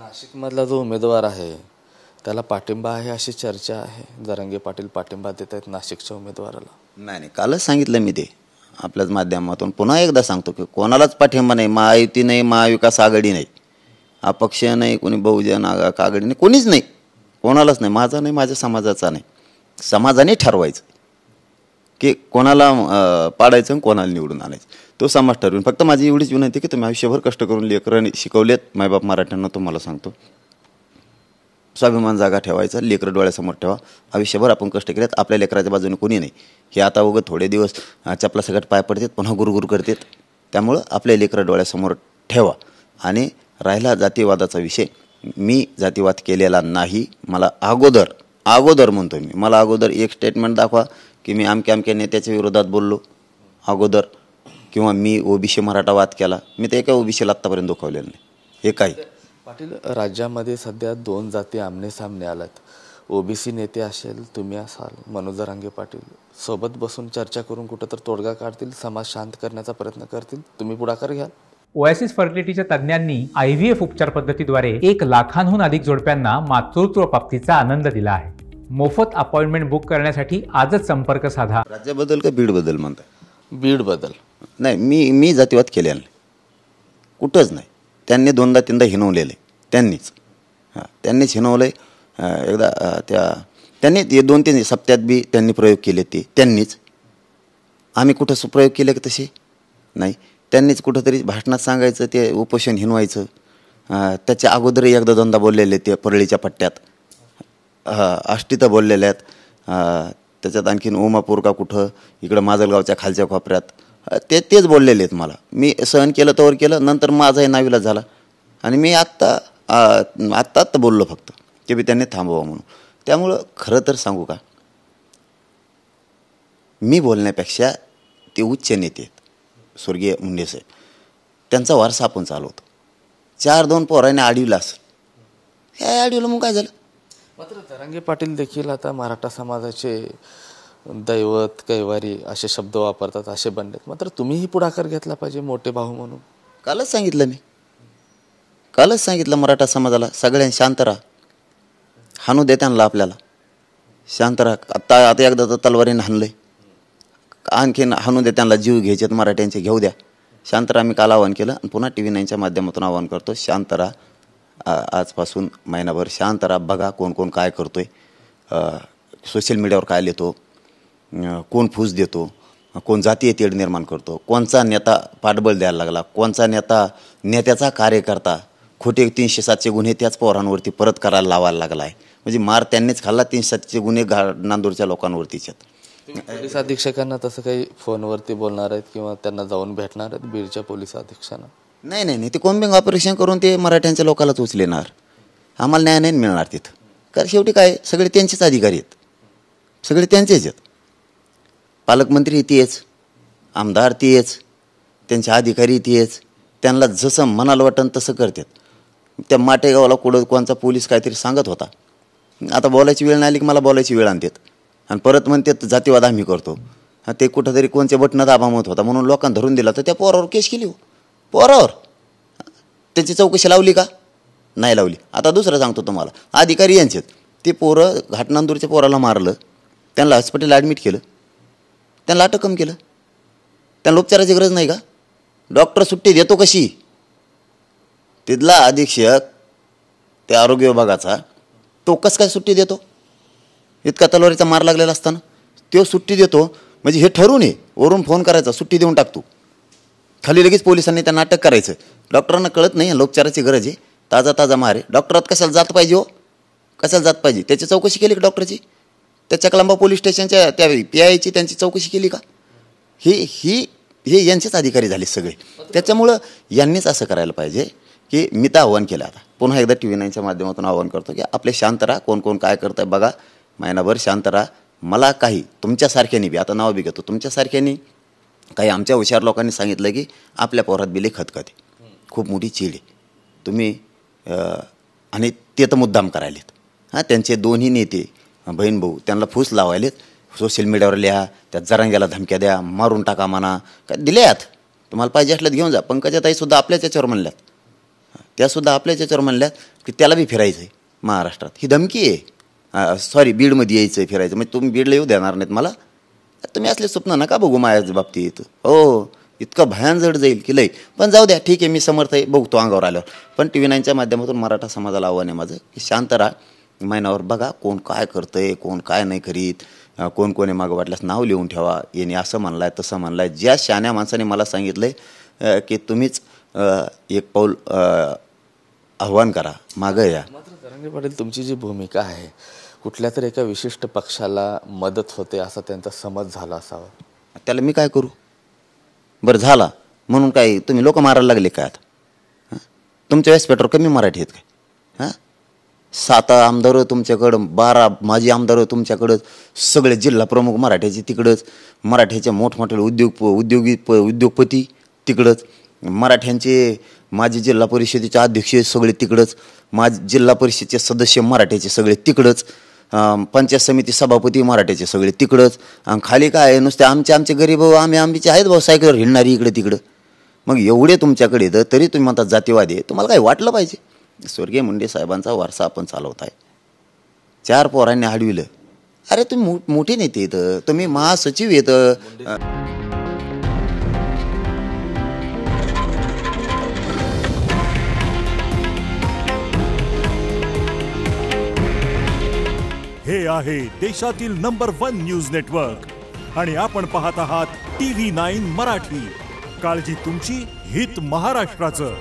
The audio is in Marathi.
नाशिकमधला जो उमेदवार आहे त्याला पाठिंबा आहे अशी चर्चा आहे. जरांगे पाटील पाठिंबा देत आहेत नाशिकच्या उमेदवाराला. नाही कालच सांगितलं मी ते आपल्याच माध्यमातून पुन्हा एकदा सांगतो की कोणालाच पाठिंबा नाही. महायुती नाही, महाविकास आघाडी नाही, अपक्ष नाही, कोणी बहुजन आघाडी नाही, कोणीच नाही, कोणालाच नाही. माझा नाही, माझ्या समाजाचा नाही. समाजाने ठरवायचं की कोणाला पाडायचं आणि कोणाला निवडून आणायचं, तो समाज ठरवून. फक्त माझी एवढीच विनंती की तुम्ही आयुष्यभर कष्ट करून लेकरं शिकवलेत. मायबाप मराठ्यांना तुम्हाला सांगतो, स्वाभिमान जागा ठेवायचा, लेकरं डोळ्यासमोर ठेवा. आयुष्यभर आपण कष्ट केलेत, आपल्या लेकराच्या बाजूने कोणी नाही. हे आता उगं थोडे दिवस चपला सगळ्यात पाय पडतात, पुन्हा गुरगुर करतात. त्यामुळं आपल्या लेकरं डोळ्यासमोर ठेवा. आणि राहिला जातीवादाचा विषय, मी जातीवाद केलेला नाही. मला अगोदर म्हणतो मी, मला अगोदर एक स्टेटमेंट दाखवा की मी अमक्या नेत्याच्या विरोधात बोललो अगोदर, किंवा मी ओबीसी मराठा वाद केला. मी तर एका ओबीसीला आत्तापर्यंत दुखावलेलं नाही. हे काही पाटील, राज्यामध्ये सध्या दोन जाती आमने सामने आल्यात. ओबीसी नेते असेल, तुम्ही असाल, मनोज जरांगे पाटील सोबत बसून चर्चा करून कुठं तर तोडगा काढतील, समाज शांत करण्याचा प्रयत्न करतील. तुम्ही पुढाकार घ्याल? ओएसिस फर्टिलिटीच्या तज्ज्ञांनी IVF उपचार पद्धतीद्वारे 1 लाखांहून अधिक जोडप्यांना मातृत्व प्राप्तीचा आनंद दिला आहे. मोफत अपॉइंटमेंट बुक करण्यासाठी आजच संपर्क साधा. राज्याबद्दल का बीडबद्दल म्हणताय? बीडबद्दल नाही, मी जातीवाद केलेला नाही, कुठंच नाही. त्यांनी 2दा-3दा हिनवलेलं आहे. त्यांनीच हिनवलं आहे. एकदा त्यांनी 2-3 सप्त्यात बी त्यांनी प्रयोग केले. ते त्यांनीच. आम्ही कुठं प्रयोग केले की तसे नाही. त्यांनीच कुठंतरी भाषणात सांगायचं, ते उपोषण हिनवायचं. त्याच्या अगोदर 1-2दा बोललेले ते परळीच्या पट्ट्यात, आष्टीत बोललेले आहेत. त्याच्यात आणखीन ओमापूर का कुठं इकडं माजलगावच्या खालच्या कोपऱ्यात तेच बोललेले आहेत. मला मी सहन केलं तोवर केलं, नंतर माझाही नाविलाज झाला आणि मी आत्ता बोललो फक्त की बी त्यांनी थांबवा म्हणून. त्यामुळं खरं तर सांगू का, मी बोलण्यापेक्षा ते उच्च नेते आहेत, स्वर्गीय मुंडे साहेब, त्यांचा वारसा आपण चालवतो. 4-2 पोराने अडविला असेल, हे अडविलं मग काय झालं? मात्र जरांगे पाटील देखील आता मराठा समाजाचे दैवत, कैवारी असे शब्द वापरतात, असे बनलेत. मात्र तुम्हीही पुढाकार घेतला पाहिजे मोठे भाऊ म्हणून. कालच सांगितलं मराठा समाजाला, सगळ्यांनी शांत राहा, हाणू दे त्यांना, आपल्याला शांत राहा. आता एकदा तर तलवारीने हाणलंय, आणखीन हाणू दे त्यांना. जीव घ्यायचेत मराठ्यांचे, घेऊ द्या, शांत राहा. मी काल आवाहन केलं आणि पुन्हा TV 9च्या माध्यमातून आवाहन करतो, शांत राहा. आजपासून महिनाभर शांत राहा. बघा कोण काय करतोय, सोशल मीडियावर काय लिहितो, कोण फूस देतो, कोण जातीय तेढ निर्माण करतो, कोणचा नेता पाठबळ द्यायला लागला, कोणचा नेत्याचा कार्यकर्ता खोटे 307चे गुन्हे त्याच पोरांवरती परत करायला लावायला लागला आहे. म्हणजे मार त्यांनीच खाल्ला. 307चे गुन्हे नांदूरच्या लोकांवरतीच आहेत. पोलीस अधीक्षकांना तसं काही फोनवरती बोलणार आहेत किंवा त्यांना जाऊन भेटणार आहेत बीडच्या पोलीस अधीक्षकांना? नाही, ते कॉम्बिंग ऑपरेशन करून ते मराठ्यांच्या लोकांनाच उचलेणार. आम्हाला न्याय नाही मिळणार तिथं. कारण शेवटी काय, सगळे त्यांचेच अधिकारी आहेत, सगळे त्यांचेच आहेत. पालकमंत्री तेच, आमदार तेच, त्यांचे अधिकारी तेच. त्यांना जसं मनाला वाटतं तसं करतात. त्या माटेगावाला कोणचा पोलीस काहीतरी सांगत होता, आता बोलायची वेळ नाही आली की मला बोलायची वेळ आणतात आणि परत म्हणतात जातीवाद आम्ही करतो. ते कुठंतरी कोणच्या बटणं दाबा म्हणत होता म्हणून लोकांना धरून दिला, तर त्या पोरावर केस केली. पोरावर त्याची चौकशी लावली का? नाही लावली. आता दुसरं सांगतो तुम्हाला, अधिकारी यांचेत. ते पोरं घाटनांदूरच्या पोराला मारलं, त्यांना हॉस्पिटल ॲडमिट केलं, त्यांना अटक कम केलं. त्यांना उपचाराची गरज नाही का? डॉक्टर सुट्टी देतो कशी? तिथला अधीक्षक त्या आरोग्य विभागाचा, तो कसं काय सुट्टी देतो? इतका तलवारीचा मार लागलेला असताना तो सुट्टी देतो. म्हणजे हे ठरवून आहे, वरून फोन करायचा, सुट्टी देऊन टाकतो, खाली लगेच पोलिसांनी त्यांना अटक करायचं. डॉक्टरांना कळत नाही उपचाराची गरज आहे, ताजा मार आहे. डॉक्टरात कशाला जात पाहिजे हो? कशाला जात पाहिजे? त्याची चौकशी केली का डॉक्टरची? त्या चकलांबा पोलीस स्टेशनच्या त्या PIची त्यांची चौकशी केली का? हे यांचेच अधिकारी झाले सगळे. त्याच्यामुळं यांनीच असं करायला पाहिजे की मी तर आव्हान केलं. आता पुन्हा एकदा TV 9च्या माध्यमातून आव्हान करतो की आपले शांत राहा, कोण काय करतं आहे बघा, महिनाभर शांत राहा. मला काही तुमच्यासारख्यानी बी, आता नाव बी घेतो, तुमच्यासारख्यानी काही आमच्या हुशार लोकांनी सांगितलं की आपल्या पोरात बिले खतखते, खूप मोठी चीड आहे तुम्ही, आणि ते तर मुद्दाम करायलेत. त्यांचे दोन्ही नेते बहीण भाऊ त्यांना फूस लावायलेत, सोशल मीडियावर लिहा, त्या जरांग्याला धमक्या द्या, मारून टाका म्हणा, काय दिले आहेत. तुम्हाला पाहिजे असल्यात घेऊन जा. पंकजाताईसुद्धा आपल्याच याच्यावर म्हणल्यात, त्यासुद्धा आपल्याच याच्यावर म्हणल्यात की त्याला बी फिरायचं आहे महाराष्ट्रात. ही धमकी आहे. सॉरी, बीडमध्ये यायचं आहे फिरायचं, म्हणजे तुम्ही बीडला येऊ देणार नाहीत मला. तुम्ही असले स्वप्न नका बघू माझ्या बाबतीत. हो, इतकं भयान जड जाईल की लई. पण जाऊ द्या, ठीक आहे, मी समर्थ आहे, बघतो अंगावर आल्यावर. पण TV 9च्या माध्यमातून मराठा समाजाला आव्हान आहे माझं की शांत राहा, महिनावर बघा कोण काय करतंय, कोण काय नाही करीत, कोण कोणी मागं वाटल्यास नाव लिहून ठेवा. याने असं म्हणलाय तसं म्हणलाय. ज्या शहाण्या माणसाने मला सांगितलंय की तुम्हीच एक पाऊल आव्हान करा, मागं या. मात्र जरांगे पाटील, तुमची जी भूमिका आहे, कुठल्या तरी एका विशिष्ट पक्षाला मदत होते असा त्यांचा समज झाला असावा. त्याला मी काय करू? बरं, झाला म्हणून काय तुम्ही लोक मारायला लागले काय आता? तुमच्या व्यासपीठावर कमी मराठी आहेत काय? 7 आमदार तुमच्याकडं, 12 माजी आमदार तुमच्याकडं, सगळे जिल्हा प्रमुख मराठ्याचे तिकडंच, मराठ्याच्या मोठमोठे उद्योगपती तिकडंच, मराठ्यांचे माजी जिल्हा परिषदेचे अध्यक्ष सगळे तिकडंच, माजी जिल्हा परिषदेचे सदस्य मराठ्याचे सगळे तिकडंच, पंचायत समिती सभापती मराठ्याचे सगळे तिकडंच. आणि खाली काय नुसते आमचे गरीब आम्हीचे आहेत भाऊ सायकलवर हिंडणारी इकडे तिकडं. मग एवढे तुमच्याकडे येतं तरी तुम्ही म्हणतात जातीवादी आहे. तुम्हाला काय वाटलं पाहिजे? स्वर्गीय मुंडे साहेबांचा वारसा आपण चालवत आहे. 4 पोरांनी अडविलं. अरे तुम्ही मोठे नेते येतं, तुम्ही महासचिव येतं. हे आहे देशातील नंबर 1 न्यूज नेटवर्क आणि आपण पाहत आहात TV 9 मराठी. काळजी तुमची, हित महाराष्ट्राचं.